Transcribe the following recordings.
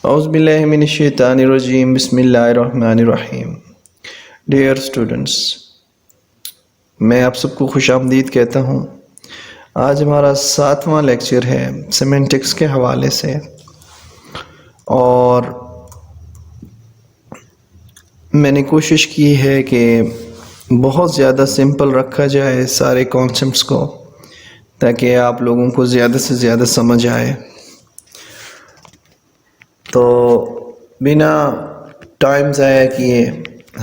اعوذ باللہ من الشیطان الرجیم بسم اللہ الرحمن الرحیم. ڈیئر اسٹوڈنٹس، میں آپ سب کو خوش آمدید کہتا ہوں. آج ہمارا 7واں لیکچر ہے سیمینٹکس کے حوالے سے، اور میں نے کوشش کی ہے کہ بہت زیادہ سمپل رکھا جائے سارے کانسیپٹس کو، تاکہ آپ لوگوں کو زیادہ سے زیادہ سمجھ آئے. تو بنا ٹائم ضائع کیے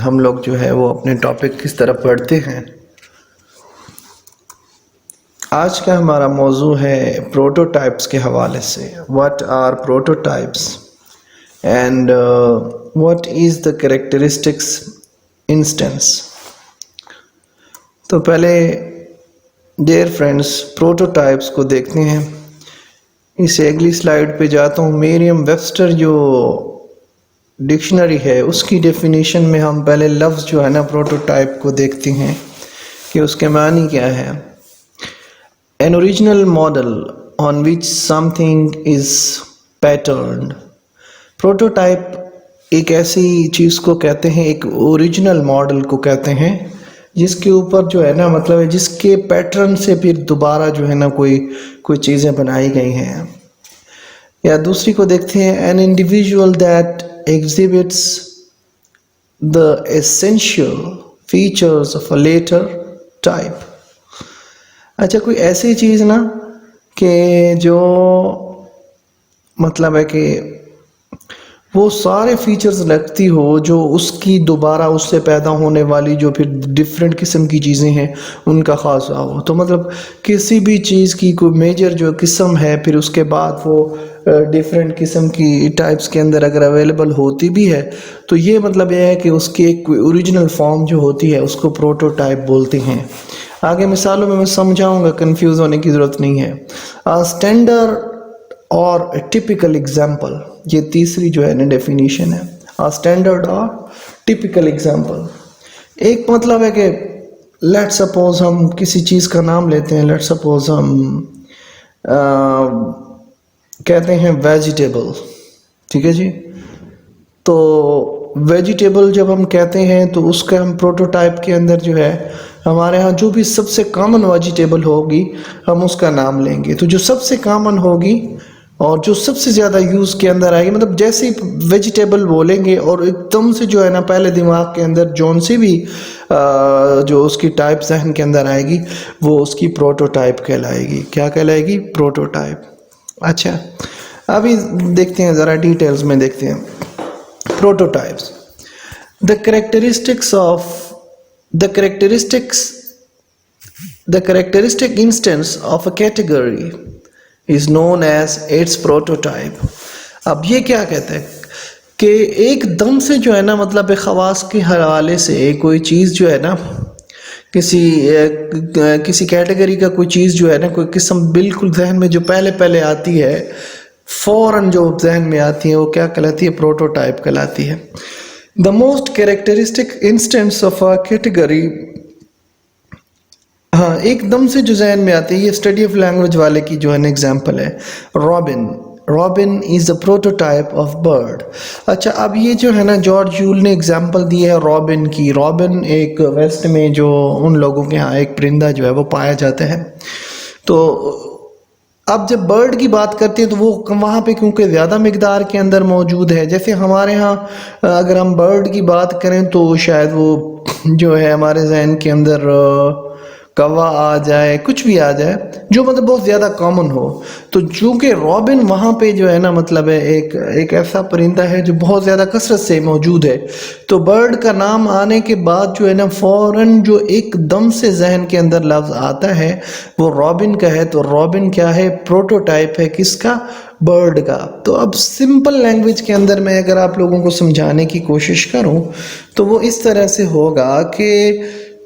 ہم لوگ جو ہے وہ اپنے ٹاپک کس طرح پڑھتے ہیں. آج کا ہمارا موضوع ہے پروٹوٹائپس کے حوالے سے. What are prototypes and what is the characteristics instance. تو پہلے ڈیئر فرینڈس پروٹوٹائپس کو دیکھتے ہیں. اسے اگلی سلائیڈ پہ جاتا ہوں. میریم ویبسٹر جو ڈکشنری ہے اس کی ڈیفینیشن میں ہم پہلے لفظ جو ہے نا پروٹوٹائپ کو دیکھتے ہیں کہ اس کے معنی کیا ہے. An original model on which something is patterned. Prototype ایک ایسی چیز کو کہتے ہیں، ایک اوریجنل ماڈل کو کہتے ہیں جس کے اوپر جو ہے نا مطلب ہے جس کے پیٹرن سے پھر دوبارہ جو ہے نا کوئی چیزیں بنائی گئی ہیں. یا دوسری کو دیکھتے ہیں an individual that exhibits the essential features of a later type. اچھا، کوئی ایسی چیز نا کہ جو مطلب ہے کہ وہ سارے فیچرز رکھتی ہو جو اس کی دوبارہ اس سے پیدا ہونے والی جو پھر ڈفرینٹ قسم کی چیزیں ہیں ان کا خاصہ ہو. تو مطلب کسی بھی چیز کی کوئی میجر جو قسم ہے پھر اس کے بعد وہ ڈفرینٹ قسم کی ٹائپس کے اندر اگر اویلیبل ہوتی بھی ہے تو یہ مطلب یہ ہے کہ اس کی ایک کوئی اوریجنل فارم جو ہوتی ہے اس کو پروٹوٹائپ بولتے ہیں. آگے مثالوں میں سمجھاؤں گا، کنفیوز ہونے کی ضرورت نہیں ہے. اسٹینڈرڈ اور ٹپیکل ایگزامپل، یہ تیسری جو ہے نا ڈیفینیشن ہے. اسٹینڈرڈ اور ٹپیکل ایگزامپل. ایک مطلب ہے کہ لیٹ سپوز ہم کسی چیز کا نام لیتے ہیں. لیٹ سپوز ہم کہتے ہیں ویجیٹیبل، ٹھیک ہے جی. تو ویجیٹیبل جب ہم کہتے ہیں تو اس کا ہم پروٹوٹائپ کے اندر جو ہے ہمارے ہاں جو بھی سب سے کامن ویجیٹیبل ہوگی ہم اس کا نام لیں گے. تو جو سب سے کامن ہوگی اور جو سب سے زیادہ یوز کے اندر آئے گی، مطلب جیسے ویجیٹیبل بولیں گے اور ایک دم سے جو ہے نا پہلے دماغ کے اندر جون سی بھی جو اس کی ٹائپ ذہن کے اندر آئے گی وہ اس کی پروٹوٹائپ کہلائے گی. کیا کہلائے گی؟ پروٹوٹائپ. اچھا، ابھی دیکھتے ہیں ذرا ڈیٹیلز میں دیکھتے ہیں prototypes. The characteristic instance of a category is known as its prototype. اب یہ کیا کہتے ہیں کہ ایک دم سے جو ہے نا مطلب خواص کے حوالے سے کوئی چیز جو ہے نا کسی کیٹیگری کا کوئی چیز جو ہے نا کوئی قسم بالکل ذہن میں جو پہلے آتی ہے، فوراً جو ذہن میں آتی ہے وہ کیا کہلاتی ہے؟ پروٹوٹائپ کہلاتی ہے. The most characteristic instance of a category، ہاں ایک دم سے جو ذہن میں آتی ہے، یہ اسٹڈی آف لینگویج والے کی جو ہے نا ایگزامپل ہے. Robin is the prototype of bird. اچھا، اب یہ جو ہے نا جارج یول نے ایگزامپل دی ہے رابن کی. رابن ایک ویسٹ میں جو ان لوگوں کے ہاں ایک پرندہ جو ہے وہ پایا جاتا ہے. تو اب جب برڈ کی بات کرتے ہیں تو وہ وہاں پہ کیونکہ زیادہ مقدار کے اندر موجود ہے. جیسے ہمارے ہاں اگر ہم برڈ کی بات کریں تو شاید وہ جو ہے ہمارے ذہن کے اندر کوا آ جائے، کچھ بھی آ جائے جو مطلب بہت زیادہ کامن ہو. تو چونکہ رابن وہاں پہ جو ہے نا مطلب ہے ایک ایسا پرندہ ہے جو بہت زیادہ کثرت سے موجود ہے. تو برڈ کا نام آنے کے بعد جو ہے نا فوراً جو ایک دم سے ذہن کے اندر لفظ آتا ہے وہ رابن کا ہے. تو رابن کیا ہے؟ پروٹوٹائپ ہے. کس کا؟ برڈ کا. تو اب سمپل لینگویج کے اندر میں اگر آپ لوگوں کو سمجھانے کی کوشش کروں تو وہ اس طرح سے ہوگا کہ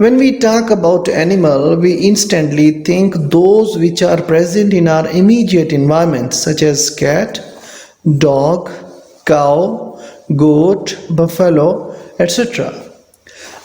When we talk about animal, we instantly think those which are present in our immediate environment, such as cat, dog, cow, goat, buffalo, etc.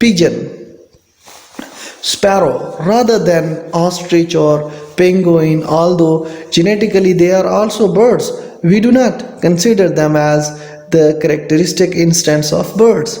pigeon, sparrow, rather than ostrich or penguin. Although genetically they are also birds, we do not consider them as the characteristic instance of birds.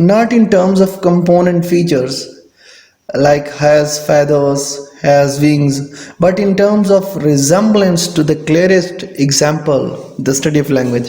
not in terms of component features like has feathers, has wings, but in terms of resemblance to the clearest example, the study of language.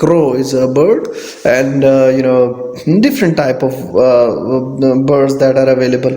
crow is a bird, and different type of birds that are available.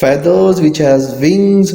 feathers, which has wings,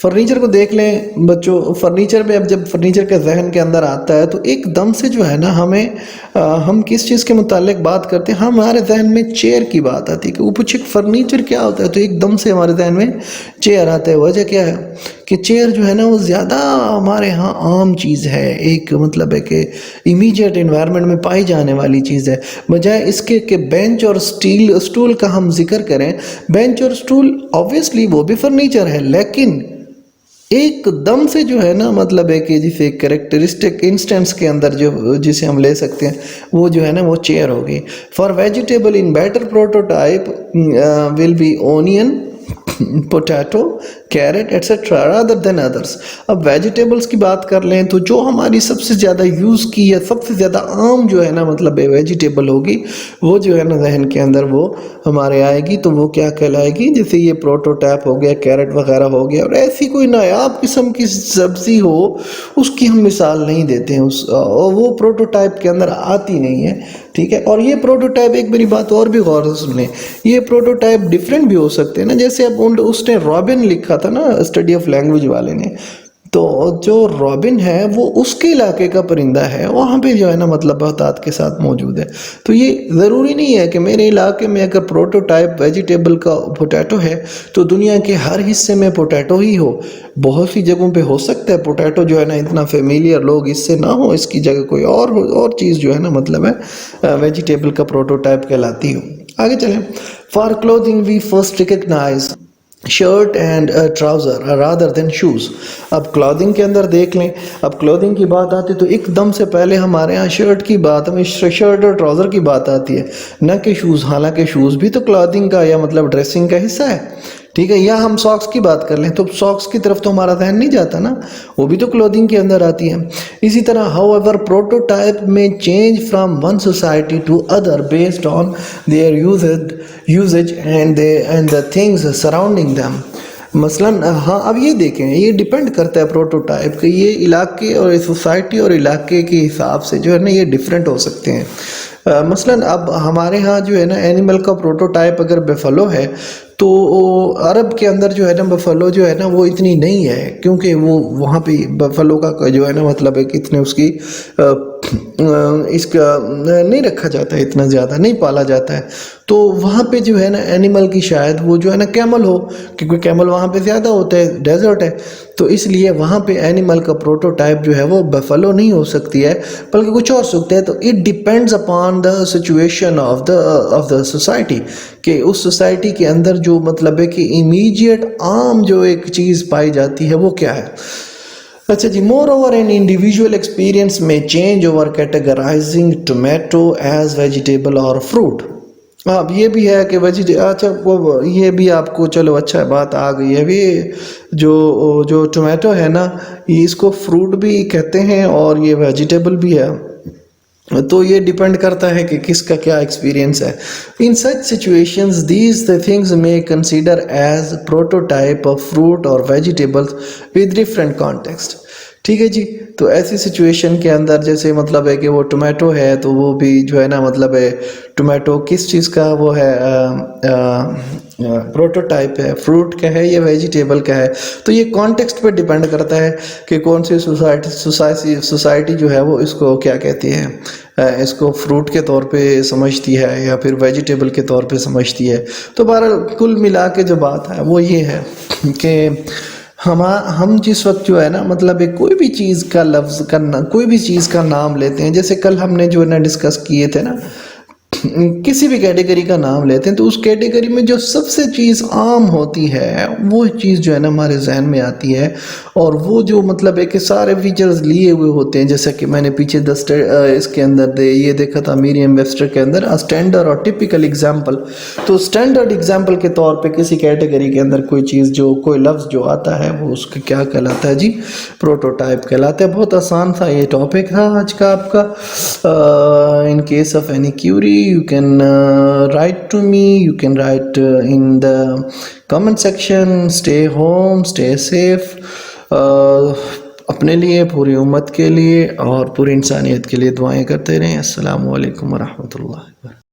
furniture کو دیکھ لیں بچوں، furniture میں اب جب furniture کے ذہن کے اندر آتا ہے تو ایک دم سے جو ہے نا ہم کس چیز کے متعلق بات کرتے ہیں، ہمارے ذہن میں چیئر کی بات آتی ہے کہ وہ پوچھے فرنیچر کیا ہوتا ہے، تو ایک دم سے ہمارے ذہن میں چیئر آتا ہے۔ وجہ کیا ہے کہ چیئر جو ہے نا وہ زیادہ ہمارے ہاں عام چیز ہے، ایک مطلب ہے کہ امیجیٹ انوائرمنٹ میں پائی جانے والی چیز ہے، بجائے اس کے کہ بینچ اور اسٹول کا ہم ذکر کریں۔ بینچ اور اسٹول آبویسلی وہ بھی فرنیچر ہے، لیکن ایک دم سے جو ہے نا مطلب ہے کہ جسے کریکٹرسٹک انسٹنس کے اندر جسے ہم لے سکتے ہیں وہ جو ہے نا وہ چیئر ہوگی۔ For vegetable an better prototype will be onion, potato, carrot etcetera rather than others۔ اب ویجیٹیبلز کی بات کر لیں تو جو ہماری سب سے زیادہ یوز کی یا سب سے زیادہ عام جو ہے نا مطلب ویجیٹیبل ہوگی وہ جو ہے نا ذہن کے اندر وہ ہمارے آئے گی، تو وہ کیا کہلائے گی؟ جیسے یہ پروٹوٹائپ ہو گیا، کیرٹ وغیرہ ہو گیا، اور ایسی کوئی نایاب قسم کی سبزی ہو اس کی ہم مثال نہیں دیتے ہیں، وہ پروٹوٹائپ کے اندر آتی نہیں ہے، ٹھیک ہے۔ اور یہ پروٹوٹائپ، ایک میری بات اور بھی غور سے سنیں، یہ پروٹوٹائپ ڈیفرنٹ بھی ہو سکتے ہیں نا، جیسے اب اس نے رابن لکھا تھا نا اسٹڈی آف لینگویج والے نے، تو جو رابن ہے وہ اس کے علاقے کا پرندہ ہے، وہاں پہ جو ہے نا مطلب بہتات کے ساتھ موجود ہے، تو یہ ضروری نہیں ہے کہ میرے علاقے میں اگر پروٹوٹائپ ویجیٹیبل کا پوٹیٹو ہے تو دنیا کے ہر حصے میں پوٹیٹو ہی ہو۔ بہت سی جگہوں پہ ہو سکتا ہے پوٹیٹو جو ہے نا اتنا فیملیئر لوگ اس سے نہ ہو، اس کی جگہ کوئی اور چیز جو ہے نا مطلب ہے ویجیٹیبل کا پروٹوٹائپ کہلاتی ہو۔ آگے چلیں۔ For clothing we first recognise shirt and trouser rather than shoes۔ اب کلودنگ کے اندر دیکھ لیں، اب کلودنگ کی بات آتی تو ایک دم سے پہلے ہمارے ہاں شرٹ کی بات، ہمیں شرٹ اور ٹراؤزر کی بات آتی ہے، نہ کہ شوز، حالانکہ شوز بھی تو کلودنگ کا یا مطلب ڈریسنگ کا حصہ ہے، ٹھیک ہے۔ یا ہم ساکس کی بات کر لیں تو ساکس کی طرف تو ہمارا ذہن نہیں جاتا نا، وہ بھی تو کلودنگ کے اندر آتی ہے۔ اسی طرح however prototype may change from one society to other based on their usage and the things surrounding them۔ مثلاً ہاں اب یہ دیکھیں، یہ ڈیپینڈ کرتا ہے پروٹوٹائپ کہ یہ علاقے اور سوسائٹی اور علاقے کے حساب سے جو ہے نا یہ ڈیفرنٹ ہو سکتے ہیں۔ مثلاً اب ہمارے ہاں جو ہے نا اینیمل کا پروٹوٹائپ اگر بیفلو ہے تو عرب کے اندر جو ہے نا بفلو جو ہے نا وہ اتنی نہیں ہے، کیونکہ وہ وہاں پہ بفلو کا جو ہے نا مطلب ہے کہ اتنے اس کا نہیں رکھا جاتا ہے، اتنا زیادہ نہیں پالا جاتا ہے، تو وہاں پہ جو ہے نا اینیمل کی شاید وہ جو ہے نا کیمل ہو، کیونکہ کیمل وہاں پہ زیادہ ہوتا ہے، ڈیزرٹ ہے، تو اس لیے وہاں پہ اینیمل کا پروٹوٹائپ جو ہے وہ بفلو نہیں ہو سکتی ہے، بلکہ کچھ اور سکتا ہے۔ تو it depends upon the situation of the society, کہ اس سوسائٹی کے اندر جو مطلب ہے کہ امیجیٹ عام جو ایک چیز پائی جاتی ہے وہ کیا ہے۔ اچھا جی، moreover an individual experience میں change over categorizing tomato as vegetable اور فروٹ۔ اب یہ بھی ہے کہ اچھا یہ بھی آپ کو چلو اچھا بات آ گئی ہے، بھی جو ٹومیٹو ہے نا یہ اس کو فروٹ بھی کہتے ہیں اور یہ ویجیٹیبل بھی ہے، تو یہ ڈیپینڈ کرتا ہے کہ کس کا کیا ایکسپیرینس ہے۔ ان سچ سچویشنز دیز تھنگز میں consider as prototype of fruit اور ویجیٹیبلز ود ڈفرینٹ کانٹیکسٹ، ٹھیک ہے جی۔ تو ایسی سچویشن کے اندر جیسے مطلب ہے کہ وہ ٹومیٹو ہے تو وہ بھی جو ہے نا مطلب ہے ٹومیٹو کس چیز کا وہ ہے پروٹوٹائپ ہے، فروٹ کا ہے یا ویجیٹیبل کا ہے، تو یہ کانٹیکسٹ پہ ڈیپینڈ کرتا ہے کہ کون سی سوسائٹی جو ہے وہ اس کو کیا کہتی ہے، اس کو فروٹ کے طور پہ سمجھتی ہے یا پھر ویجیٹیبل کے طور پہ سمجھتی ہے۔ تو بہرحال کل ملا کے جو بات ہے وہ یہ ہے کہ ہم جس وقت جو ہے نا مطلب کوئی بھی چیز کا لفظ کرنا، کوئی بھی چیز کا نام لیتے ہیں، جیسے کل ہم نے جو ہے نا ڈسکس کیے تھے نا، کسی بھی کیٹیگری کا نام لیتے ہیں تو اس کیٹیگری میں جو سب سے چیز عام ہوتی ہے وہ چیز جو ہے نا ہمارے ذہن میں آتی ہے، اور وہ جو مطلب ہے کہ سارے فیچرز لیے ہوئے ہوتے ہیں، جیسا کہ میں نے پیچھے اس کے اندر یہ دیکھا تھا مریم ویبسٹر کے اندر اسٹینڈرڈ اور ٹپیکل ایگزامپل۔ تو اسٹینڈرڈ ایگزامپل کے طور پہ کسی کیٹیگری کے اندر کوئی چیز جو کوئی لفظ جو آتا ہے وہ اس کا کیا کہلاتا ہے جی؟ پروٹوٹائپ کہلاتا ہے۔ بہت آسان تھا یہ ٹاپک تھا آج کا آپ کا۔ In case of any query you can write to me, you can write in the comment section. Stay home, stay safe. اپنے لیے، پوری امت کے لیے اور پوری انسانیت کے لیے دعائیں کرتے رہیں۔ السلام علیکم ورحمۃ اللہ۔